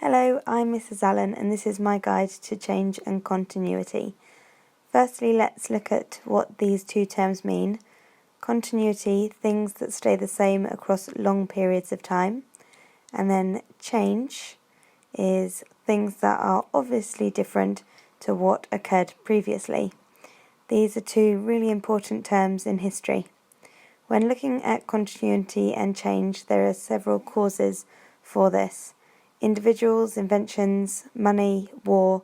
Hello, I'm Mrs. Allen and this is my guide to change and continuity. Firstly, let's look at what these two terms mean. Continuity, things that stay the same across long periods of time. And then change is things that are obviously different to what occurred previously. These are two really important terms in history. When looking at continuity and change, there are several causes for this. Individuals, inventions, money, war.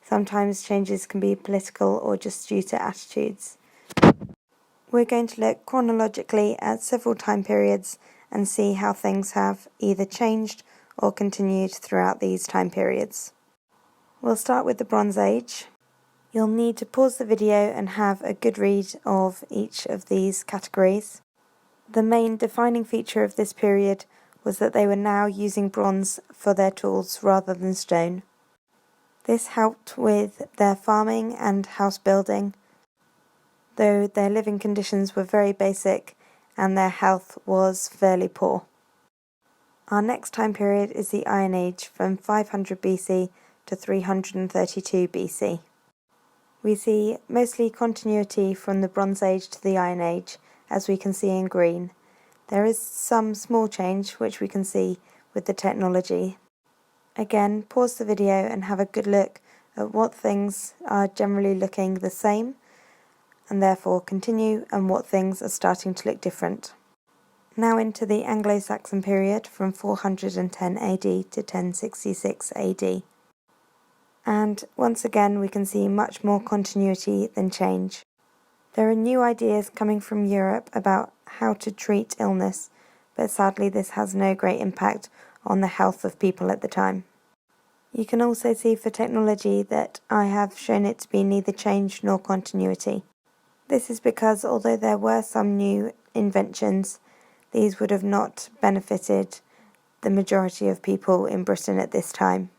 Sometimes changes can be political or just due to attitudes. We're going to look chronologically at several time periods and see how things have either changed or continued throughout these time periods. We'll start with the Bronze Age. You'll need to pause the video and have a good read of each of these categories. The main defining feature of this period was that they were now using bronze for their tools rather than stone. This helped with their farming and house building, though their living conditions were very basic and their health was fairly poor. Our next time period is the Iron Age from 500 BC to 332 BC. We see mostly continuity from the Bronze Age to the Iron Age, as we can see in green. There is some small change which we can see with the technology. Again, pause the video and have a good look at what things are generally looking the same and therefore continue, and what things are starting to look different. Now into the Anglo Saxon period from 410 AD to 1066 AD. And once again we can see much more continuity than change. There are new ideas coming from Europe about how to treat illness, but sadly this has no great impact on the health of people at the time. You can also see for technology that I have shown it to be neither change nor continuity. This is because although there were some new inventions, these would have not benefited the majority of people in Britain at this time.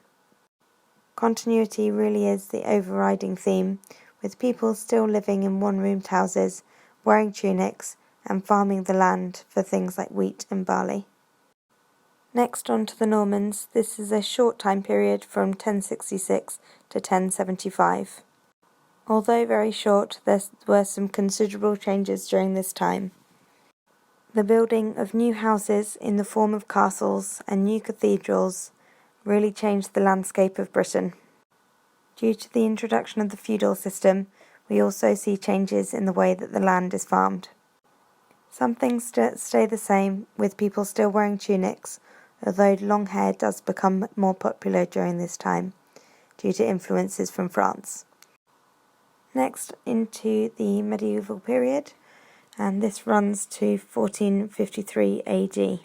Continuity really is the overriding theme, with people still living in one-roomed houses, wearing tunics, and farming the land for things like wheat and barley. Next on to the Normans. This is a short time period from 1066 to 1075. Although very short, there were some considerable changes during this time. The building of new houses in the form of castles and new cathedrals really changed the landscape of Britain. Due to the introduction of the feudal system, we also see changes in the way that the land is farmed. Some things stay the same, with people still wearing tunics, although long hair does become more popular during this time, due to influences from France. Next into the medieval period, and this runs to 1453 AD.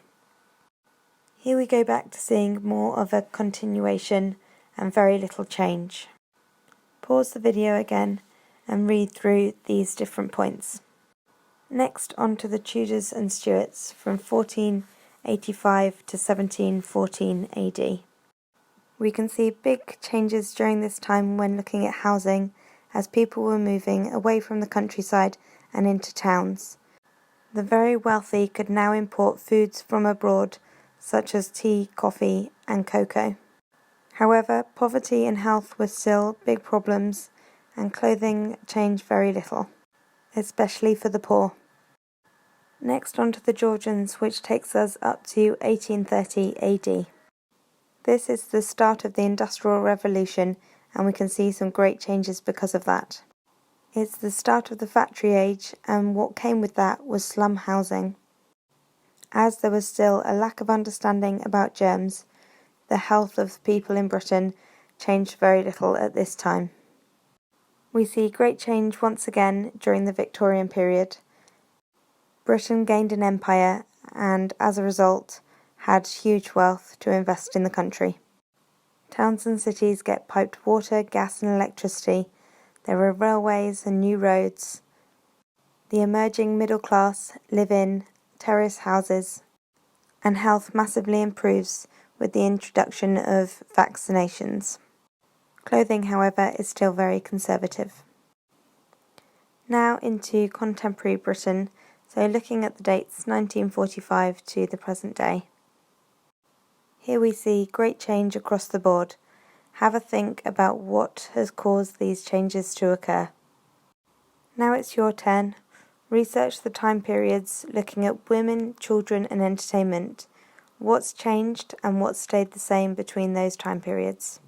Here we go back to seeing more of a continuation and very little change. Pause the video again and read through these different points. Next on to the Tudors and Stuarts from 1485 to 1714 AD. We can see big changes during this time when looking at housing, as people were moving away from the countryside and into towns. The very wealthy could now import foods from abroad, such as tea, coffee, and cocoa. However, poverty and health were still big problems, and clothing changed very little, especially for the poor. Next on to the Georgians, which takes us up to 1830 AD. This is the start of the Industrial Revolution, and we can see some great changes because of that. It's the start of the factory age, and what came with that was slum housing. As there was still a lack of understanding about germs, the health of people in Britain changed very little at this time. We see great change once again during the Victorian period. Britain gained an empire and, as a result, had huge wealth to invest in the country. Towns and cities get piped water, gas and electricity. There are railways and new roads. The emerging middle class live in terrace houses, and health massively improves with the introduction of vaccinations. Clothing, however, is still very conservative. Now into contemporary Britain, so looking at the dates 1945 to the present day. Here we see great change across the board. Have a think about what has caused these changes to occur. Now it's your turn. Research the time periods looking at women, children and entertainment. What's changed and what's stayed the same between those time periods?